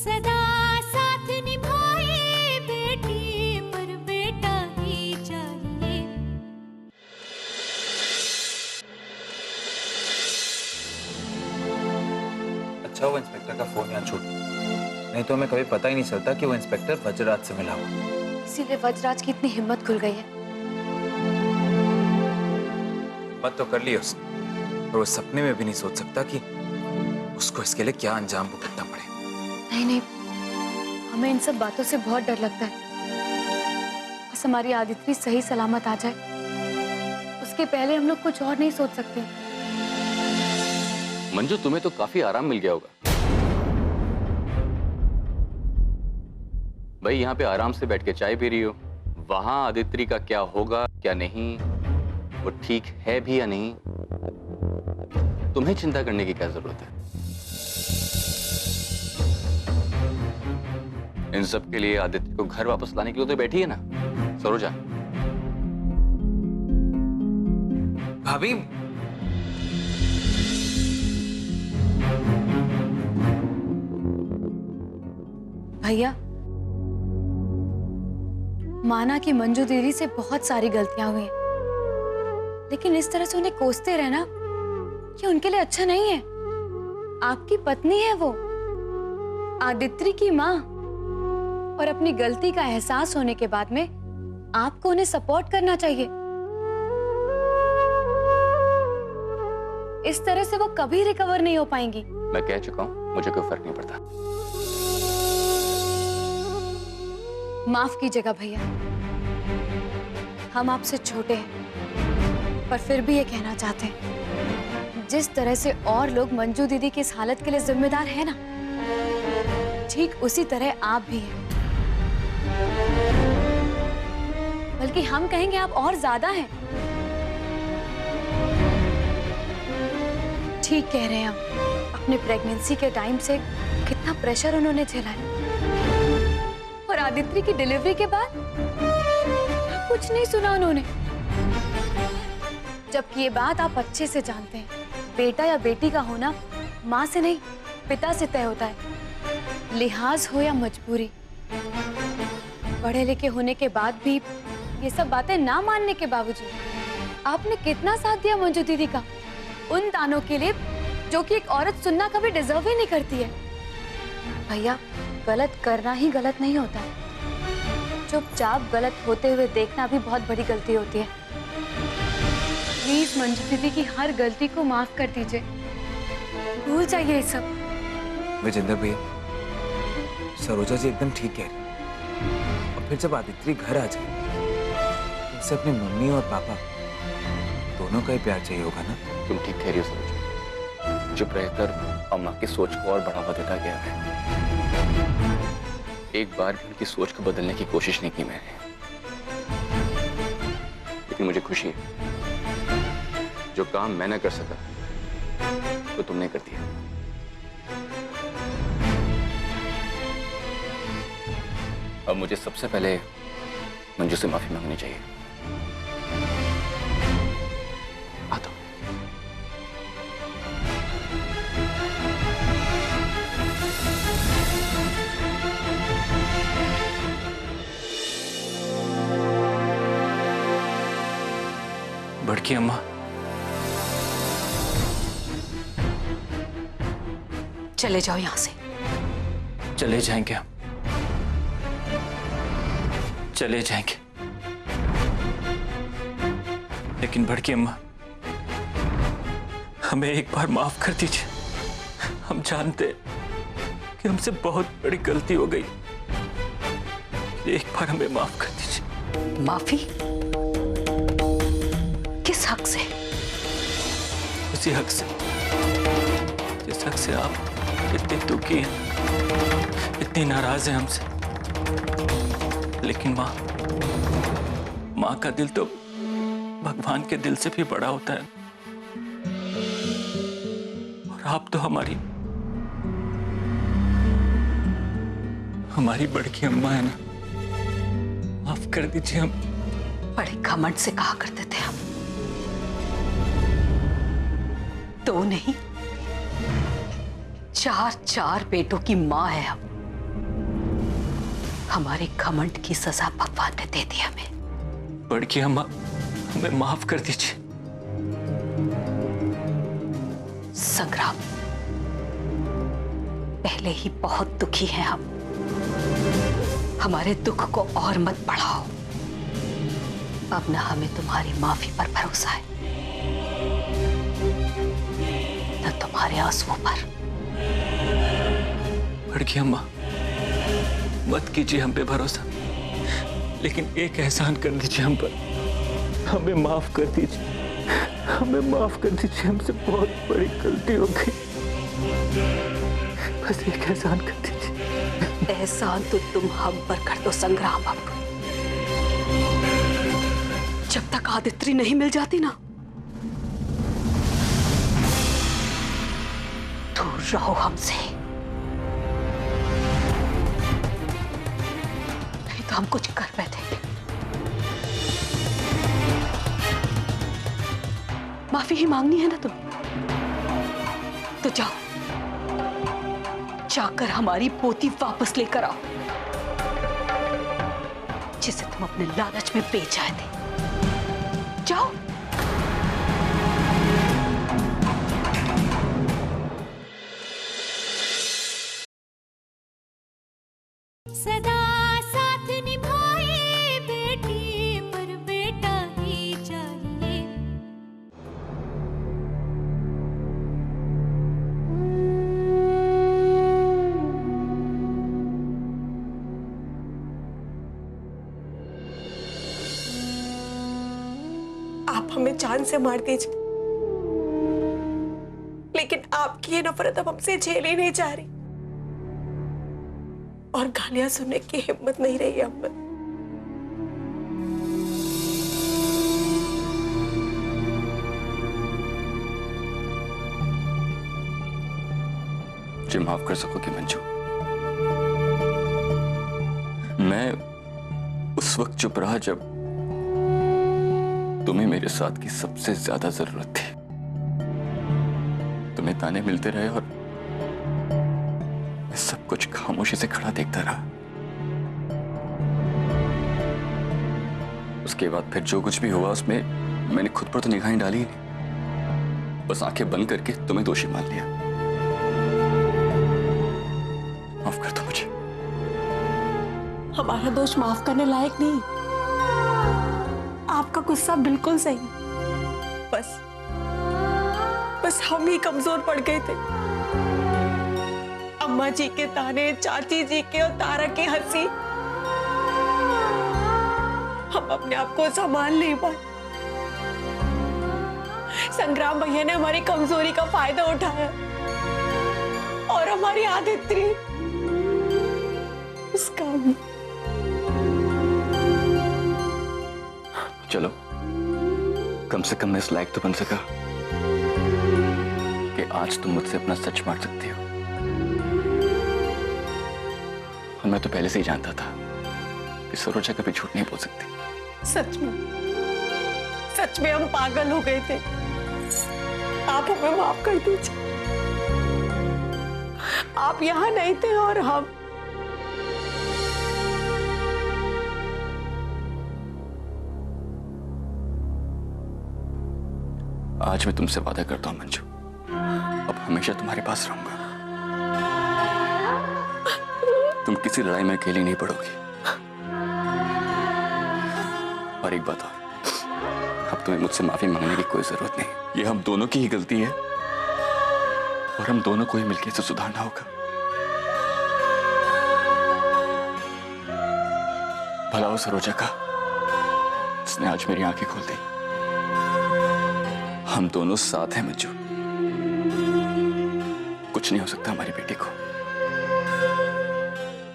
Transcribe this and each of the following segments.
सदा साथ निभाए बेटी पर बेटा ही चाहिए। अच्छा वो इंस्पेक्टर का फोन यहाँ छूट, नहीं तो हमें कभी पता ही नहीं चलता कि वो इंस्पेक्टर वज्रराज से मिला हुआ। इसीलिए वज्रराज की इतनी हिम्मत खुल गई है। हिम्मत तो कर ली उसने, और वो सपने में भी नहीं सोच सकता कि उसको इसके लिए क्या अंजाम भुगतना पड़े। नहीं नहीं, हमें इन सब बातों से बहुत डर लगता है। बस हमारी आदित्य सही सलामत आ जाए, उसके पहले हम लोग कुछ और नहीं सोच सकते। मंजू, तुम्हें तो काफी आराम मिल गया होगा। भाई यहाँ पे आराम से बैठ के चाय पी रही हो, वहां आदित्य का क्या होगा क्या नहीं, वो ठीक है भी या नहीं, तुम्हें चिंता करने की क्या जरूरत है। इन सब के लिए आदित्य को घर वापस लाने के लिए तो बैठी है ना सरोजा। भाभी, भैया, माना कि मंजू दीदी से बहुत सारी गलतियां हुई हैं, लेकिन इस तरह से उन्हें कोसते रहना ये उनके लिए अच्छा नहीं है। आपकी पत्नी है वो, आदित्य की माँ, और अपनी गलती का एहसास होने के बाद में आपको उन्हें सपोर्ट करना चाहिए। इस तरह से वो कभी रिकवर नहीं हो पाएंगी। मैं कह चुका हूं, मुझे कोई फर्क नहीं पड़ता। माफ कीजिएगा भैया, हम आपसे छोटे हैं, पर फिर भी ये कहना चाहते हैं, जिस तरह से और लोग मंजू दीदी की इस हालत के लिए जिम्मेदार हैं ना, ठीक उसी तरह आप भी हैं। बल्कि हम कहेंगे आप और ज्यादा हैं। ठीक कह रहे हैं हम। अपने प्रेगनेंसी के टाइम से कितना प्रेशर उन्होंने झेला है, और आदित्य की डिलीवरी के बाद कुछ नहीं सुना उन्होंने। जबकि ये बात आप अच्छे से जानते हैं, बेटा या बेटी का होना माँ से नहीं पिता से तय होता है, लिहाज हो या मजबूरी। पढ़े लिखे होने के बाद भी ये सब बातें ना मानने के बावजूद आपने कितना साथ दिया मंजू दीदी का, उन तानों के लिए जो कि एक औरत सुनना कभी डिजर्व ही नहीं करती है। भैया, गलत करना ही गलत नहीं होता, चुपचाप गलत होते हुए देखना भी बहुत बड़ी गलती होती है। प्लीज मंजू दीदी की हर गलती को माफ कर दीजिए, भूल जाइए ये सब। विजेंद्र भैया, सरोजा जी एकदम ठीक कह रही, और फिर जब आदित्य घर आ जाए, उसे अपनी मम्मी और पापा दोनों का ही प्यार चाहिए होगा ना। तुम ठीक कह रही हो सरोजा, चुप रहकर अम्मा की सोच को और बढ़ावा देता गया है। एक बार भी उनकी सोच को बदलने की कोशिश नहीं की मैंने, लेकिन मुझे खुशी है जो काम मैं न कर सका तो तुमने कर दिया। अब मुझे सबसे पहले मंजू से माफी मांगनी चाहिए। आता हूं। बड़की अम्मा, चले जाओ यहां से। चले जाएंगे हम, चले जाएंगे, लेकिन बड़की अम्मा, हमें एक बार माफ कर दीजिए। हम जानते हैं कि हमसे बहुत बड़ी गलती हो गई, एक बार हमें माफ कर दीजिए। माफी? किस हक से? उसी हक से जिस हक से आप इतनी दुखी हैं, इतनी नाराज हैं हमसे। लेकिन माँ का दिल तो भगवान के दिल से भी बड़ा होता है, और आप तो हमारी बड़की अम्मा है ना। माफ कर दीजिए। हम बड़े घमंड से कहा करते थे हम, तो नहीं, 4 बेटों की माँ है हम। हमारे घमंड की सजा भगवान ने दे दी हमें। बड़की अम्मा, हमें माफ कर दीजिए। संग्राम, पहले ही बहुत दुखी हैं हम। हमारे दुख को और मत बढ़ाओ। अब न हमें तुम्हारी माफी पर भरोसा है, न तुम्हारे आंसुओं पर। बड़की अम्मा, मत कीजिए हम पे भरोसा, लेकिन एक एहसान कर दीजिए हम पर। हमें माफ कर दीजिए, हमें माफ कर दीजिए। हमसे बहुत बड़ी गलती हो गई। बस एक एहसान कर दीजिए। एहसान तो तुम हम पर कर दो संग्राम। अब जब तक आदित्रि नहीं मिल जाती ना, दूर रहो हमसे, नहीं तो हम कुछ कर बैठेंगे। माफी ही मांगनी है ना तुम्हें, तो जाओ, जाकर हमारी पोती वापस लेकर आओ, जिसे तुम अपने लालच में बेच आए थे। जाओ। सदा साथ निभाए बेटी पर बेटा ही चाहिए। आप हमें जान से मार दीजिए, लेकिन आपकी ये नफरत अब हमसे झेली नहीं जा रही, और गालियां सुनने की हिम्मत नहीं रही हम में। मुझे माफ कर सकोगी मंजू? मैं उस वक्त चुप रहा जब तुम्हें मेरे साथ की सबसे ज्यादा जरूरत थी। तुम्हें ताने मिलते रहे और मैं सब कुछ खामोशी से खड़ा देखता रहा। उसके बाद फिर जो कुछ भी हुआ उसमें मैंने खुद पर तो निगाहें डाली ही नहीं, बस आंखें बंद करके तुम्हें दोषी मान लिया। माफ कर दो मुझे। हमारा दोष माफ करने लायक नहीं, आपका गुस्सा बिल्कुल सही। बस हम ही कमजोर पड़ गए थे। अम्मा जी के ताने, चाची जी के और तारा की हंसी, हम अपने आप को संभाल नहीं पाए। संग्राम भैया ने हमारी कमजोरी का फायदा उठाया और हमारी आदित्रि उसका भी। चलो, कम से कम मैं इस लायक तो बन सका कि आज तुम मुझसे अपना सच बांट सकती हो। और मैं तो पहले से ही जानता था कि सरोजा कभी झूठ नहीं बोल सकती। सच में हम पागल हो गए थे। आप हमें माफ कर दीजिए। आप यहां नहीं थे और हम। आज मैं तुमसे वादा करता हूं मंजू, अब हमेशा तुम्हारे पास रहूंगा। तुम किसी लड़ाई में अकेली नहीं पड़ोगी। और एक बात और, अब तुम्हें मुझसे माफी मांगने की कोई जरूरत नहीं। ये हम दोनों की ही गलती है और हम दोनों को ही मिलकर इसे सुधारना होगा। भला हो सरोजा का, इसने आज मेरी आंखें खोल दी। हम दोनों साथ हैं मंजू, कुछ नहीं हो सकता हमारी बेटी को।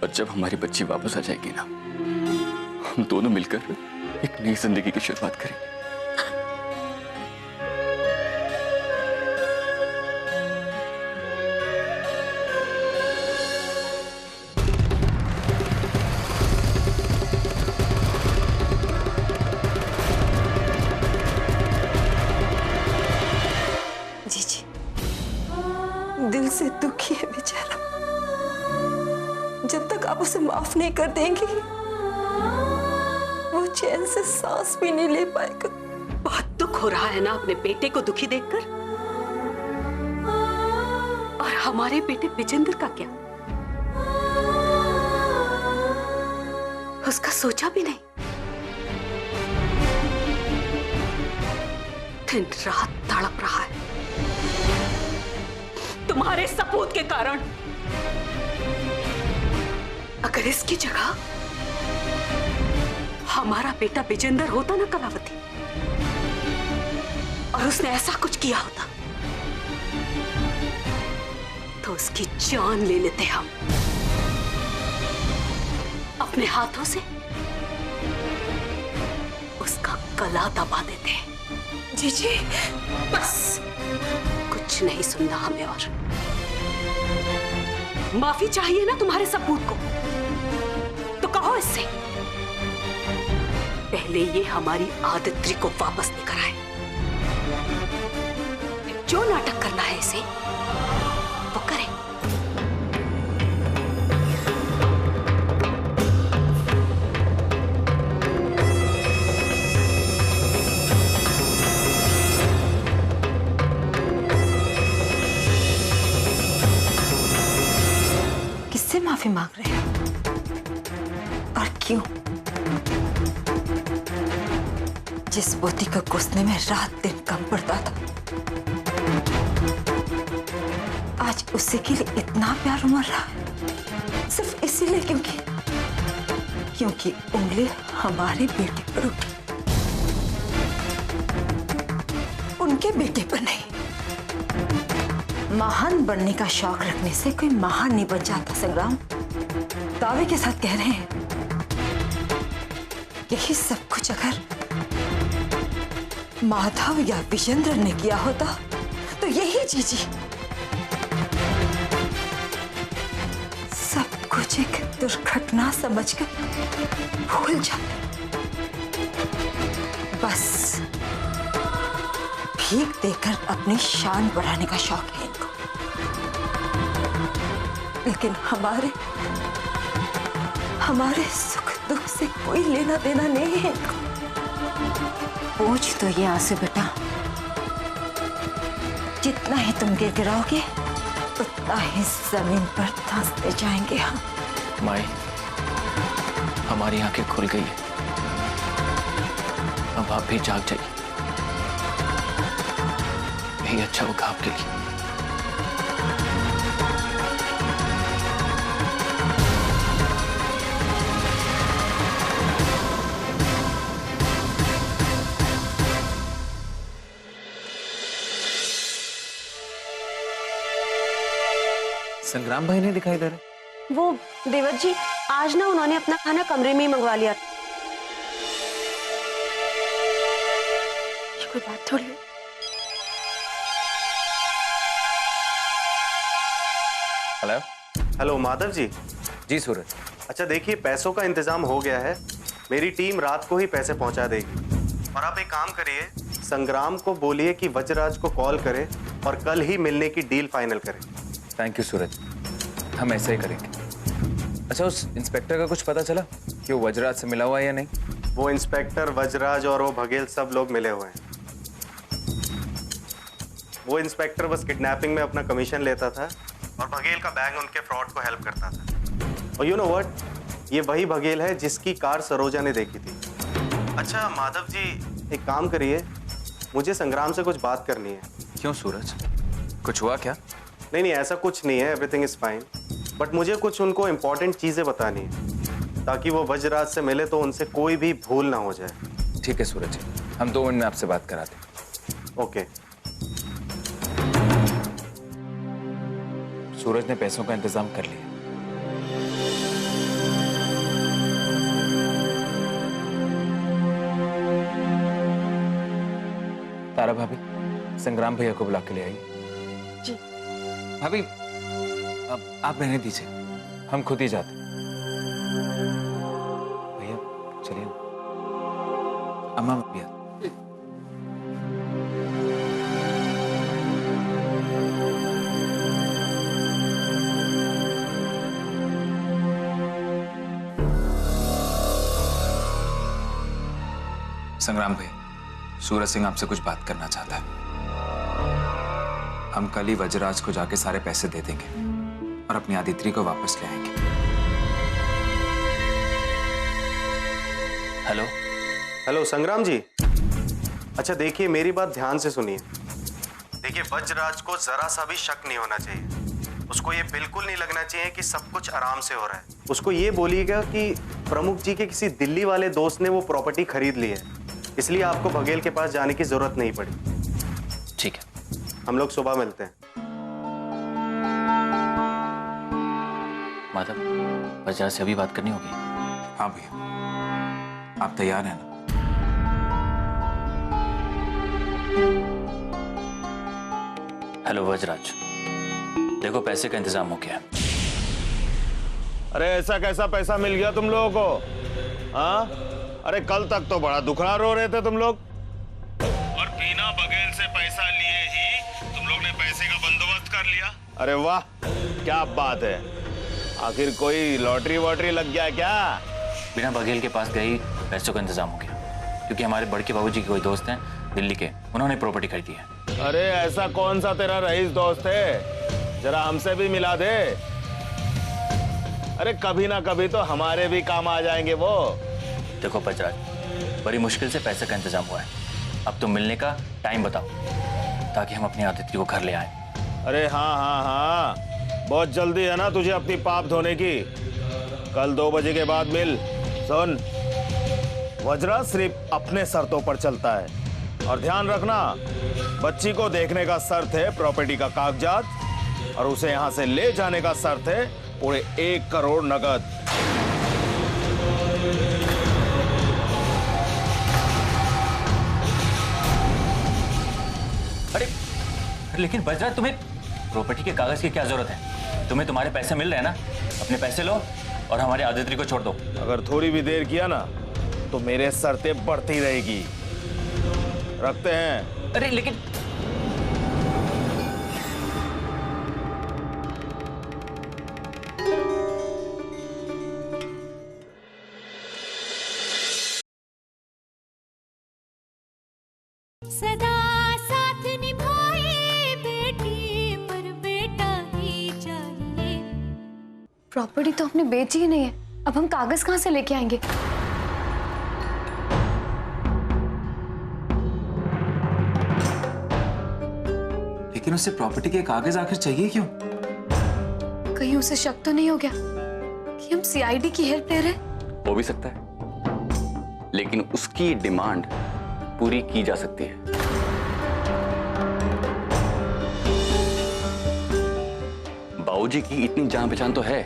और जब हमारी बच्ची वापस आ जाएगी ना, हम दोनों मिलकर एक नई जिंदगी की शुरुआत करेंगे। दिल से दुखी है बेचारा। जब तक आप उसे माफ नहीं कर देंगी वो चैन से सांस भी नहीं ले पाएगा। बहुत दुख हो रहा है ना अपने बेटे को दुखी देखकर। और हमारे बेटे विजेंद्र का क्या? उसका सोचा भी नहीं। दिन रात तड़प रहा है तुम्हारे सपूत के कारण। अगर इसकी जगह हमारा बेटा विजेंद्र होता ना कलावती, और उसने ऐसा कुछ किया होता तो उसकी जान ले लेते हम अपने हाथों से, उसका गला दबा देते। जीजी बस कुछ नहीं सुनना हमें। और माफी चाहिए ना तुम्हारे सपूत को तो कहो इससे। पहले ये हमारी आदित्य को वापस लेकर आए। जो नाटक करना है इसे वो करे। किससे माफी मांग रहे हैं और क्यों? जिस पोती का गुस्से में रात दिन कम पड़ता था, आज उसी के लिए इतना प्यार उमड़ रहा है सिर्फ इसीलिए क्योंकि उंगली हमारे बेटे पर उठी, उनके बेटे पर नहीं। महान बनने का शौक रखने से कोई महान नहीं बन जाता संग्राम। दावे के साथ कह रहे हैं यही सब कुछ अगर माधव या विजेंद्र ने किया होता तो यही जीजी सब कुछ एक दुर्घटना समझकर भूल जाते। बस भीख देकर अपनी शान बढ़ाने का शौक है इनको, लेकिन हमारे सुख दुख से कोई लेना देना नहीं है इनको। पूछ तो ये आंसू बेटा, जितना ही तुम गिराओगे उतना ही जमीन पर धंसते जाएंगे हम। माई, हमारी आंखें खुल गई है, अब आप भी जाग जाइए। यही अच्छा होगा आपके लिए। संग्राम भाई नहीं दिखाई दे रहे। वो देवर जी आज ना उन्होंने अपना खाना कमरे में ही मंगवा लिया। ये कोई बात थोड़ी है। Hello hello Madhav ji. जी सूरज। अच्छा देखिए, पैसों का इंतजाम हो गया है, मेरी टीम रात को ही पैसे पहुंचा देगी। और आप एक काम करिए, संग्राम को बोलिए कि वज्रराज को कॉल करे और कल ही मिलने की डील फाइनल करे। थैंक यू सूरज, हम ऐसा ही करेंगे। अच्छा, उस इंस्पेक्टर का कुछ पता चला कि वो वज्रराज से मिला हुआ है या नहीं? वो इंस्पेक्टर, वज्रराज और वो बघेल सब लोग मिले हुए हैं। वो इंस्पेक्टर बस किडनैपिंग में अपना कमीशन लेता था और बघेल का बैंग उनके फ्रॉड को हेल्प करता था। और यू नो व्हाट, ये वही बघेल है जिसकी कार सरोजा ने देखी थी। अच्छा माधव जी, एक काम करिए, मुझे संग्राम से कुछ बात करनी है। क्यों सूरज, कुछ हुआ क्या? नहीं, ऐसा कुछ नहीं है, एवरीथिंग इज फाइन। बट मुझे कुछ उनको इम्पोर्टेंट चीजें बतानी है ताकि वो वज्रराज से मिले तो उनसे कोई भी भूल ना हो जाए। ठीक है सूरज, हम 2 मिनट में आपसे बात कराते हैं। ओके। सूरज ने पैसों का इंतजाम कर लिया। तारा भाभी, संग्राम भैया को बुला के ले आई। जी। भाभी, अब आप रहने दीजिए, हम खुद ही जाते। भैया चलिए ना। अम्मा भैया। संग्राम भैया, सूरज सिंह आपसे कुछ बात करना चाहता है। हम कल ही वज्रराज को जाके सारे पैसे दे देंगे और अपनी आदित्रि को वापस ले आएंगे। हेलो हेलो संग्राम जी। अच्छा देखिए, मेरी बात ध्यान से सुनिए। देखिए, वज्रराज को जरा सा भी शक नहीं होना चाहिए। उसको ये बिल्कुल नहीं लगना चाहिए कि सब कुछ आराम से हो रहा है। उसको ये बोलिएगा कि प्रमुख जी के किसी दिल्ली वाले दोस्त ने वो प्रॉपर्टी खरीद ली है, इसलिए आपको बघेल के पास जाने की जरूरत नहीं पड़ी। ठीक है, हम लोग सुबह मिलते हैं। माधव, वज्रराज से अभी बात करनी होगी। हाँ भैया, आप तैयार हैं ना? हेलो वज्रराज, देखो पैसे का इंतजाम हो गया। अरे ऐसा कैसा पैसा मिल गया तुम लोगों को? हाँ, अरे कल तक तो बड़ा दुखड़ा रो रहे थे तुम लोग, और बिना बघेल से पैसा लिए ही तुम लोग ने पैसे का बंदोबस्त कर लिया। अरे वाह, क्या बात है। आखिर कोई लॉटरी वॉटरी लग गया क्या? बिना बघेल के पास गई पैसों का इंतजाम हो गया, क्योंकि हमारे बड़के बाबूजी के कोई दोस्त हैं दिल्ली के, उन्होंने प्रॉपर्टी खरीदी है। अरे ऐसा कौन सा तेरा रईस दोस्त है, जरा हमसे भी मिला दे। अरे कभी ना कभी तो हमारे भी काम आ जाएंगे वो। देखो वज्रराज, बड़ी मुश्किल से पैसे का इंतजाम हुआ है। अब तुम मिलने का टाइम बताओ ताकि हम अपनी आदित्य को घर ले आए। अरे हाँ हाँ हाँ, बहुत जल्दी है ना तुझे अपनी पाप धोने की। कल 2 बजे के बाद मिल। सुन, वज्रराज सिर्फ अपने शर्तों पर चलता है, और ध्यान रखना, बच्ची को देखने का शर्त है प्रॉपर्टी का कागजात, और उसे यहां से ले जाने का शर्त है पूरे 1 करोड़ नगद। अरे लेकिन वज्रराज, तुम्हें प्रॉपर्टी के कागज की क्या जरूरत है? तुम्हें तुम्हारे पैसे मिल रहे हैं ना, अपने पैसे लो और हमारे आदित्य को छोड़ दो। अगर थोड़ी भी देर किया ना तो मेरे शर्तें बढ़ती रहेगी। रखते हैं। अरे लेकिन सदा साथ निभाए बेटी पर बेटा ही चाहिए। प्रॉपर्टी तो हमने बेची ही नहीं है, अब हम कागज कहाँ से लेके आएंगे? लेकिन उससे प्रॉपर्टी के कागज आखिर चाहिए क्यों? कहीं उसे शक तो नहीं हो गया कि हम सीआईडी की हेल्प ले रहे हैं? हो भी सकता है, लेकिन उसकी डिमांड पूरी की जा सकती है। बाबूजी की इतनी जान पहचान तो है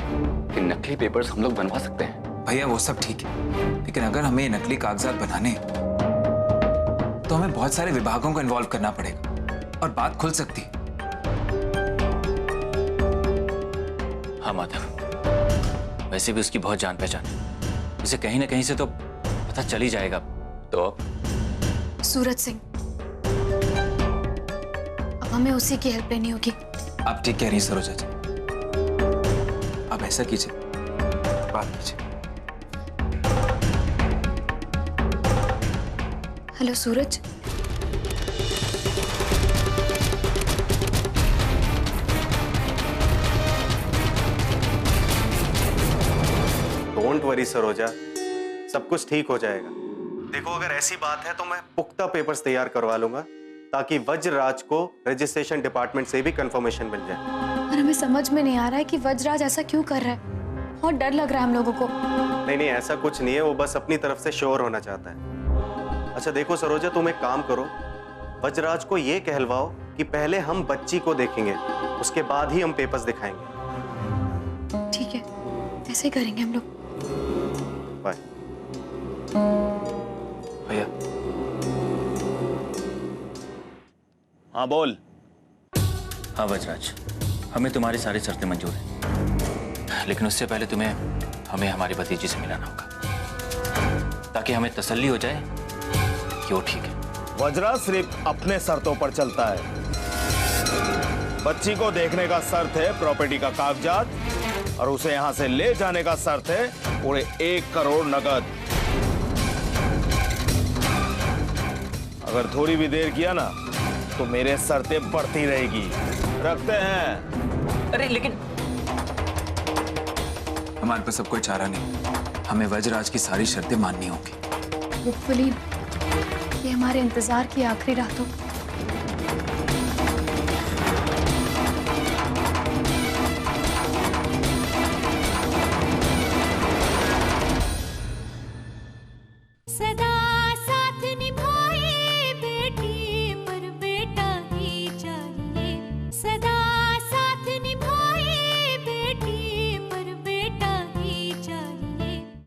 कि नकली पेपर्स हम लोग बनवा सकते हैं। भैया वो सब ठीक है, लेकिन अगर हमें नकली कागजात बनाने तो हमें बहुत सारे विभागों को इन्वॉल्व करना पड़ेगा और बात खुल सकती है। हाँ माधव, वैसे भी उसकी बहुत जान पहचान है, उसे कहीं ना कहीं से तो पता चल ही जाएगा। तो अब सूरज सिंह, अब हमें उसी की हेल्प लेनी होगी। आप ठीक कह रही हैं सरोजा जी, आप ऐसा कीजिए, बात कीजिए। Hello Suraj. Don't worry Saroja, सब कुछ ठीक हो जाएगा। देखो, अगर ऐसी बात है तो मैं पुख्ता पेपर्स तैयार करवा लूंगा ताकि वज्रराज को रजिस्ट्रेशन डिपार्टमेंट से भी कंफर्मेशन मिल जाए। और हमें समझ में नहीं आ रहा है कि वज्रराज ऐसा क्यों कर रहा है। बहुत डर लग रहा है हम लोगों को। नहीं, ऐसा कुछ नहीं है, वो बस अपनी तरफ से श्योर होना चाहता है। अच्छा देखो सरोजा, तुम एक काम करो, वज्रराज को ये कहलवाओ कि पहले हम बच्ची को देखेंगे, उसके बाद ही हम पेपर्स दिखाएंगे। ठीक है, ऐसे ही करेंगे हम लोग। बाय। भैया हाँ बोल। हाँ वज्रराज, हमें तुम्हारी सारी शर्तें मंजूर हैं, लेकिन उससे पहले तुम्हें हमें हमारी भतीजी से मिलाना होगा ताकि हमें तसल्ली हो जाए कि वो ठीक है। वज्रराज सिर्फ अपने शर्तों पर चलता है। बच्ची को देखने का शर्त है प्रॉपर्टी का कागजात, और उसे यहां से ले जाने का शर्त है पूरे 1 करोड़ नगद। अगर थोड़ी भी देर किया ना तो मेरे शर्तें बढ़ती रहेगी। रखते हैं। अरे लेकिन हमारे पास अब कोई चारा नहीं, हमें वज्रराज की सारी शर्तें माननी होगी। होपफुली ये हमारे इंतजार की आखिरी रातों